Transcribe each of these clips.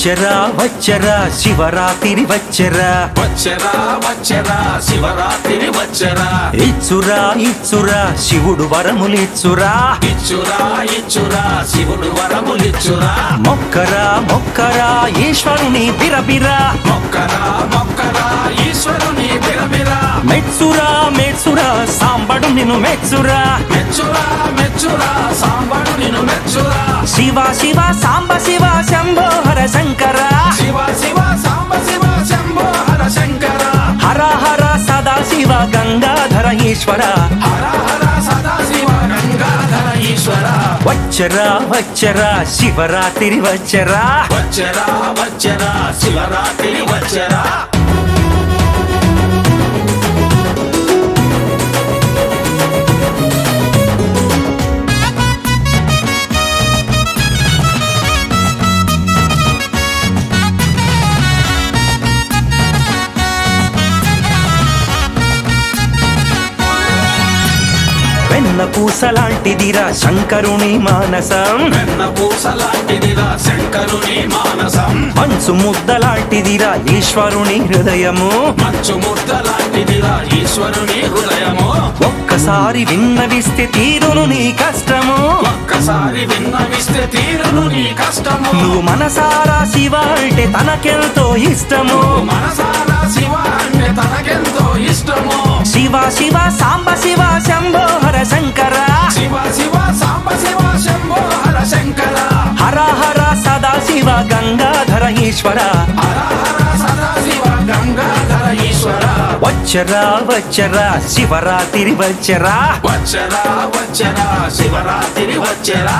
వచ్చరా వచ్చరా శివరాత్రి వచ్చరా వచ్చరా వచ్చరా శివరాత్రి వచ్చరా ఇచ్చురా ఇచ్చురా శివుడు వరములిచ్చురా ఇచ్చురా ఇచ్చురా శివుడు వరములిచ్చురా మొక్కరా మొక్కరా ఈశ్వరుని బిరబిరా మొక్కరా మొక్కరా ఈశ్వరుని బిరబిరా మెచ్చురా మెచ్చురా సాంబడు నిన్ను మెచ్చురా మెచ్చురా మెచ్చురా సాంబడు నిన్ను మెచ్చురా శివ శివ సాంబ శివ శంభో హర శంకర శివ శివ సాంబ శివ శంభో హర శంకర హర హర సదా శివ గంగాధర ఈశ్వర హర హర సదా శివ గంగాధర ఈశ్వర వచ్చరా వచ్చరా శివరాత్రి వచ్చరా వచ్చరా వచ్చరా శివరాత్రి వచ్చరా వెన్న పూసలాంటిదిరా శంకరుని మానసం వెన్న పూసలాంటిదిరా శంకరుని మానసం మంచు ముద్దలాంటిదిరా ఈశ్వరుని హృదయము మంచు ముద్దలాంటిదిరా ఈశ్వరుని హృదయము ఒక్కసారి విన్నవిస్తే తీరును నీ కష్టము ఒక్కసారి విన్నవిస్తే తీరును నీ కష్టము నువ్వు మనసారా శివ అంటే తనకెంతో ఇష్టము మనసారా శివ అంటే తనకెంతో ఇష్టము శివ శివ సాంబ శివ శంభో హర శంకర శివ శివ సాంబ శివ శంభో హర శంకర హర హర సదా శివ గంగాధర ఈశ్వర హర హర సదా శివ గంగాధర ఈశ్వర వచ్చరా వచ్చరా శివరాత్రి వచ్చరా వచ్చరా వచ్చరా శివరాత్రి వచ్చరా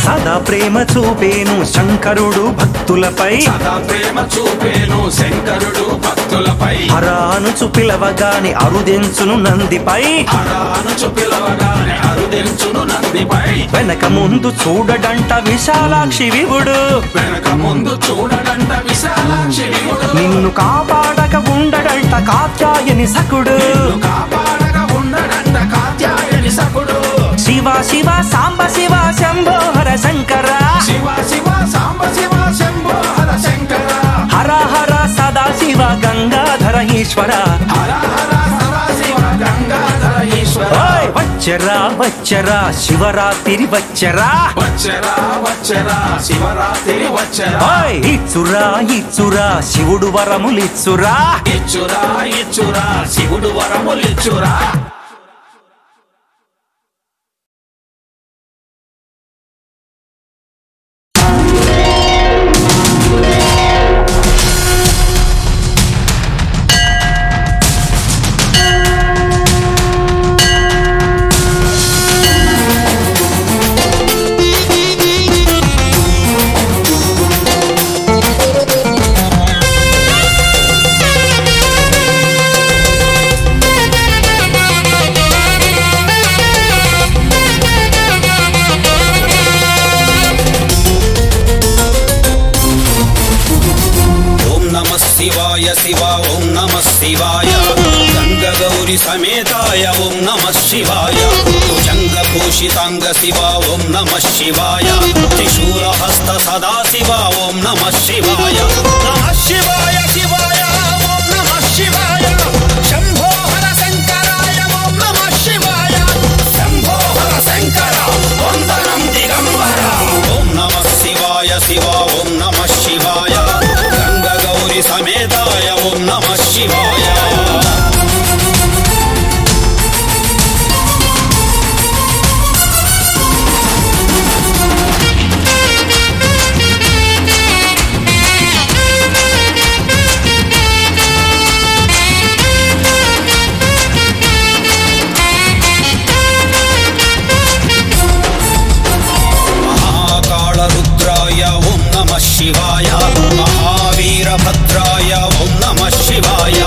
సదా ప్రేమ చూపేను శంకరుడు భక్తులపై సదా ప్రేమ చూపేను శంకరుడు భక్తులపై హరానుచు పిలవగాని అరుదెంచును నందిపై హరానుచు పిలవగానే అరుదెంచును నందిపై వెనక ముందు చూడడంట విశాలాక్షి వివుడు వెనక ముందు చూడడంట విశాలాక్షి వివుడు నిన్ను కాపాడక ఉండడంట కాత్యాయని సకుడు నిన్ను కాపాడక ఉండడంట కాత్యాయని సకుడు శివ శివ సాంబ శివ శంభో హర శంకర శివ శివ సాంబ శివ శంభో హర శంకర హర హర సదా శివ గంగాధర ఈశ్వర హర హర సదా శివ గంగాధర ఈశ్వర ఓయ్ వచ్చరా వచ్చరా శివరాత్రి వచ్చరా వచ్చరా వచ్చరా శివరాత్రి వచ్చరా ఓయ్ ఇచ్చురా ఇచ్చురా శివుడు వరములిచ్చురా ఇచ్చురా ఇచ్చురా శివుడు వరములిచ్చురా शिव ओं नमः शिवाय गंगगौरी समेताय ओं नमः शिवाय भुजंगभूषितांग शिव ओं नमः शिवाय त्रिशूलहस्त सदा शिव ओं नमः शिवाय नमः शिवाय शिवाय ओं नमः शिवाय शंभो हर शंकराय ओं नमः शिवाय शंभो हर शंकर वंदनं दिगंबर ओं नमः शिवाय शिव ओं नमः शिवाय गंगगौरी समेताय ओं नमः शिवाय महाकालरुद्राय ओं नमः शिवाय महावीरभद्राय ओं नमः शिवाय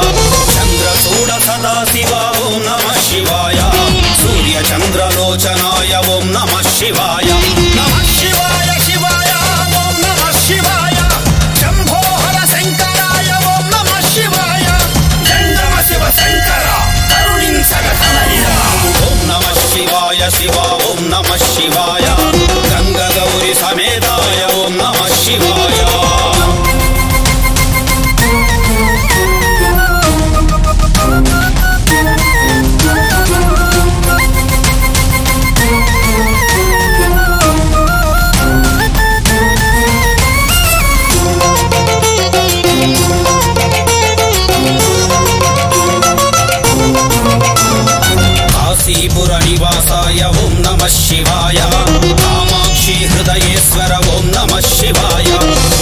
శివ ఓం నమః శివాయ గంగ గౌరి సమేతాయ ఓం నమః శివాయ కాశీపుర నివాసాయ ఓం నమః శివాయ కామాక్షి హృదయేశ్వర ఓం నమః శివాయ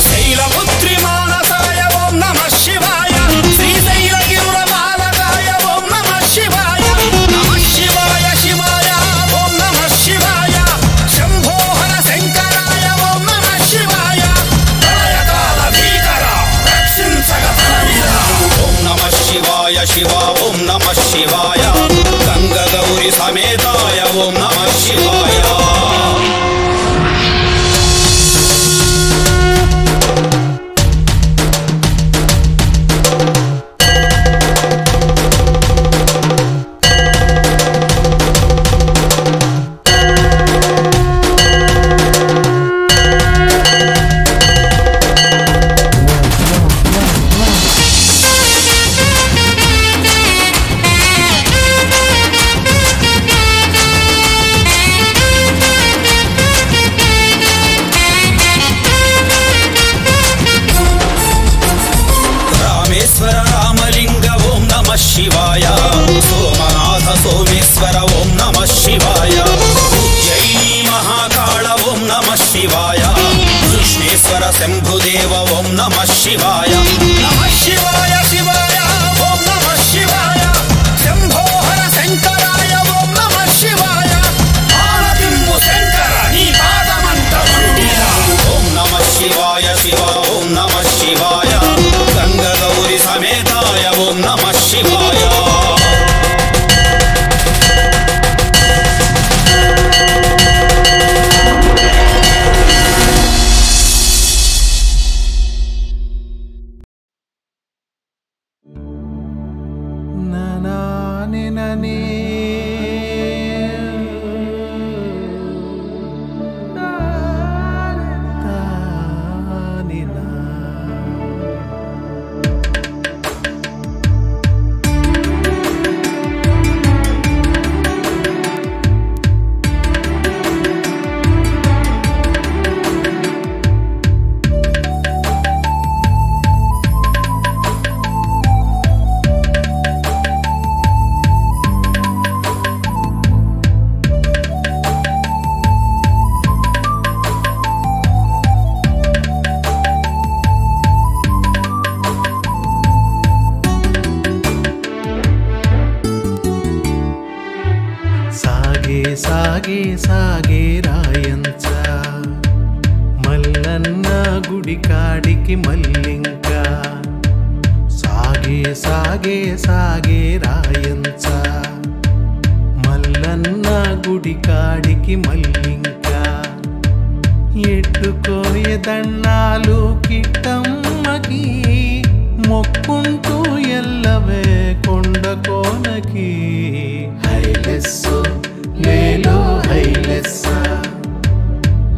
శైలపుత్రి మానసాయ ఓం నమః శివాయ శ్రీశైలగిరుల బాలకాయ ఓం నమః శివాయ నమః శివాయ శివాయ ఓం నమః శివాయ శంభోహర శంకరాయ ఓం నమః శివాయ ప్రళయకాల భీకర రక్షించగ ఫలవిద ఓం నమః శివాయ శివ ఓం నమః శివాయ గంగ గౌరి సమేతాయ ఓం నమః శివాయ రామలింగ ఓం నమః శివాయ సోమనాథ సోమేశ్వర ఓం నమః శివాయ ఉజ్జయిని మహాకాళ ఓం నమః శివాయ కృష్ణేశ్వర శంభుదేవ ఓం నమః శివాయ నమః శివాయ శివాయ ఓం నమః శివాయ శంభోహర శంకరాయ ఓం నమః శివాయ ఆనదింపు శంకర నీ పాదమంత మండిరా ఓం నమః శివాయ శివ ఓం నమః శివాయ గంగ గౌరి సమేతాయ ఓం నమః శివాయ సాగే సాగే రాయంచ మల్లన్న గుడి కాడికి మల్లింక సాగే సాగే సాగే రాయంచ మల్లన్న గుడి కాడికి మల్లింక ఎట్టుకోయే దండాలు కిట్టమ్మకి మొక్కుంటూ ఎల్లవే కొండ కోనకి హైలెస్సో లేలో హైలెస్సా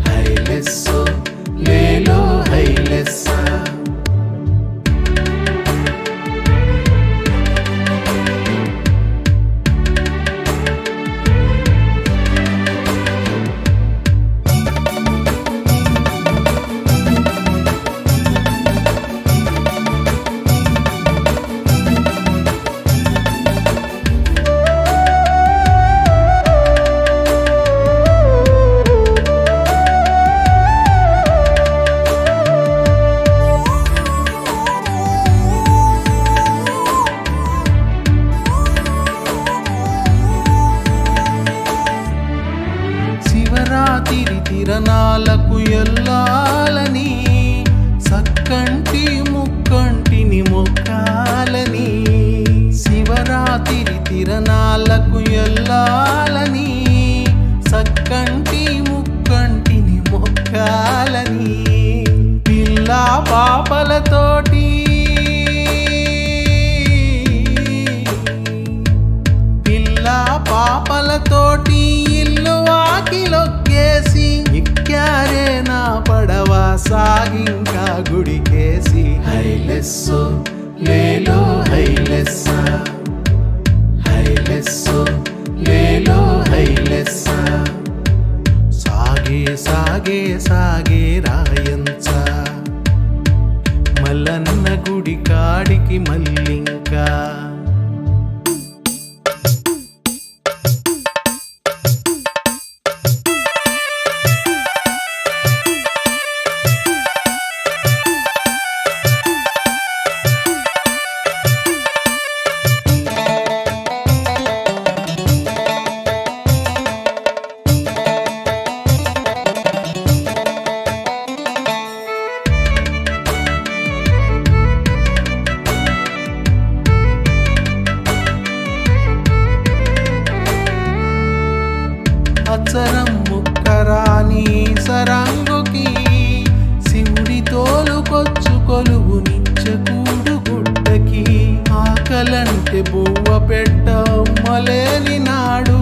హైలెస్సో లేలో హైలెస్సా తిరణాలకు ఎల్లాలని సక్కంటి ముక్కంటిని మొక్కాలని శివరాత్రి తిరణాలకు ఎల్లాలని సక్కంటి ముక్కంటిని మొక్కాలని పిల్ల పాపలతోటి పిల్ల పాపలతోటి ఇల్లు సాగింకా గుడికేసి హైలెస్సో లేలో హైలెస్స హైలెస్సో లేలో హైలెస్స సాగే సాగే సాగే రాయంచ మల్లన్న గుడి కాడికి మల్లింకా అచ్చరం ముక్కరాని సరంగుకి శివుడి తోలుకొచ్చు కొలువు నిచ్చకూడు గుడ్డకి ఆకలంటే బువ్వ పెట్టమ్మలేని నాడు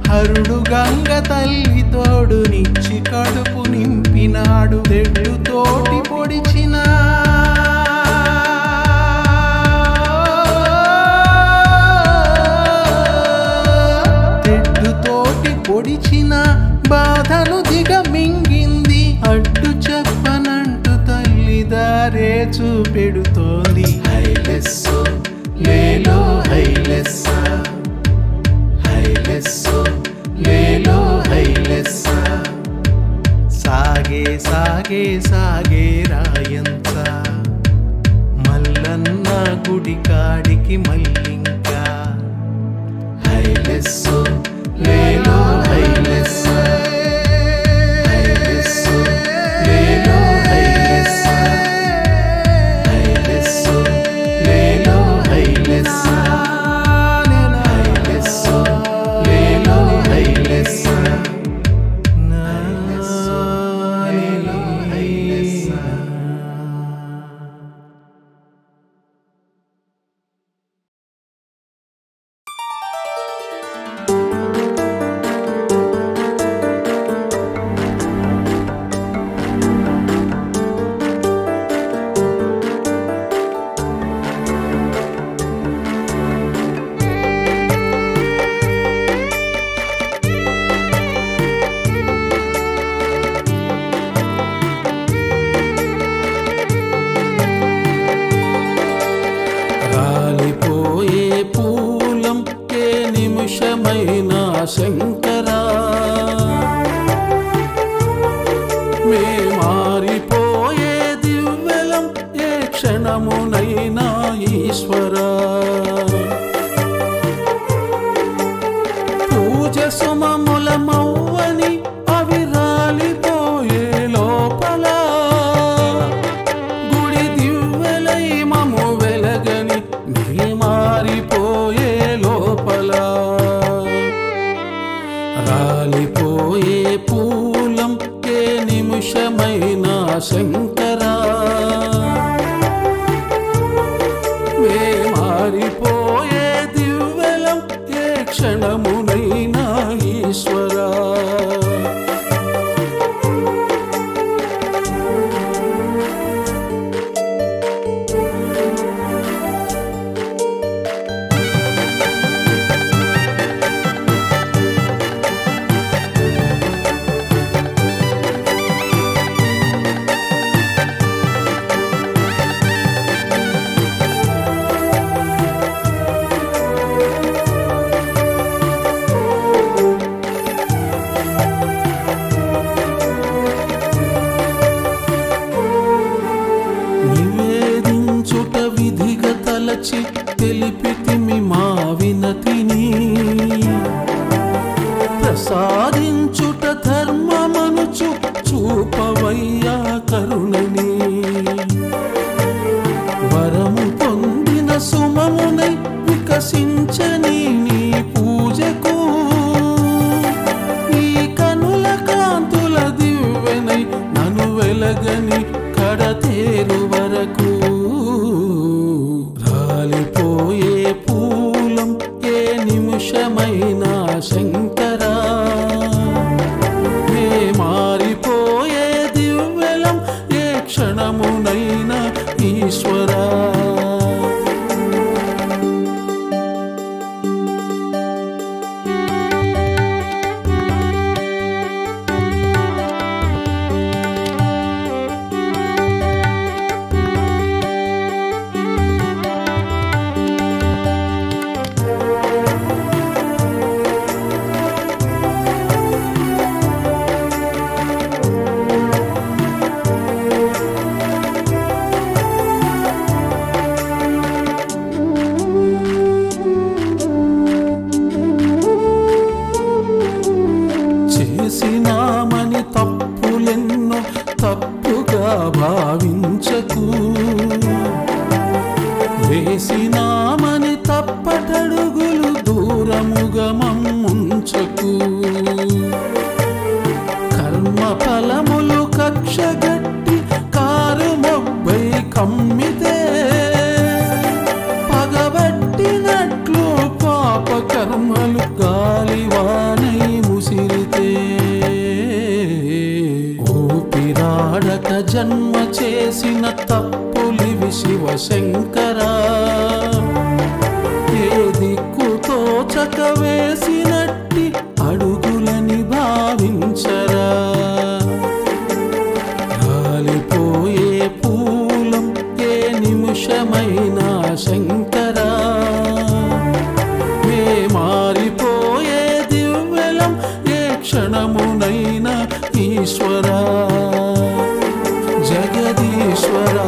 హరుడు గంగ తల్లి తోడు నిచ్చి కడుపు నింపినాడు తెడ్డు తోటి పొడిచిన పొడిచిన బాధను దిగమింగింది అడ్డు చెప్పనంటూ తల్లి దారే చూపెడుతోంది హైలెస్సో లేలో హైలెస్స హైలెస్సో లేలో హైలెస్స సాగే సాగే సాగే రాయంచ మల్లన్న గుడి కాడికి మల్లింకా హైలెస్సో లేలో హైలెస్స హైలెస్సో లేలో హైలెస్స హైలెస్సో లేలో హైలెస్స హైలెస్సో లేలో హైలెస్స లేలో హైలెస్స శంకరా మే మారిపోయే దివ్యలం ఏ క్షణమునైనా ఈశ్వరా పూజ సుమముల మౌవని అవి రాలిపోయే లోపల గుడి దివ్యలై మము వెలగని మే మారిపోయే లోపల రాలిపోయే పూలం ఏ నిమిషమైనా శంకరా మే మారిపోయే దివ్యలం ఏ క్షణమునైనా ఈశ్వరా తలచి తెలిపితిమి మా వినతిని ప్రసాదించుట ధర్మమనుచు చూపవయ్యా కరుణని వరము పొందిన సుమమునై వికసించని నీ పూజకు ఈ కనుల కాంతుల దివ్వెనై నన్ను వెలగని కడతేరు వరకు రాలిపోయే పూలం ఏ నిమిషమైనా శంకరా మే మారిపోయే దివ్యలం ఏ శివశంకరా ఏ దిక్కుతో చకవేసినట్టి అడుగులని భావించరా రాలిపోయే పూలం ఏ నిమిషమైనా శంకరా మే మారిపోయే దివ్యలం ఏ క్షణమునైనా ఈశ్వరా జగదీశ్వరా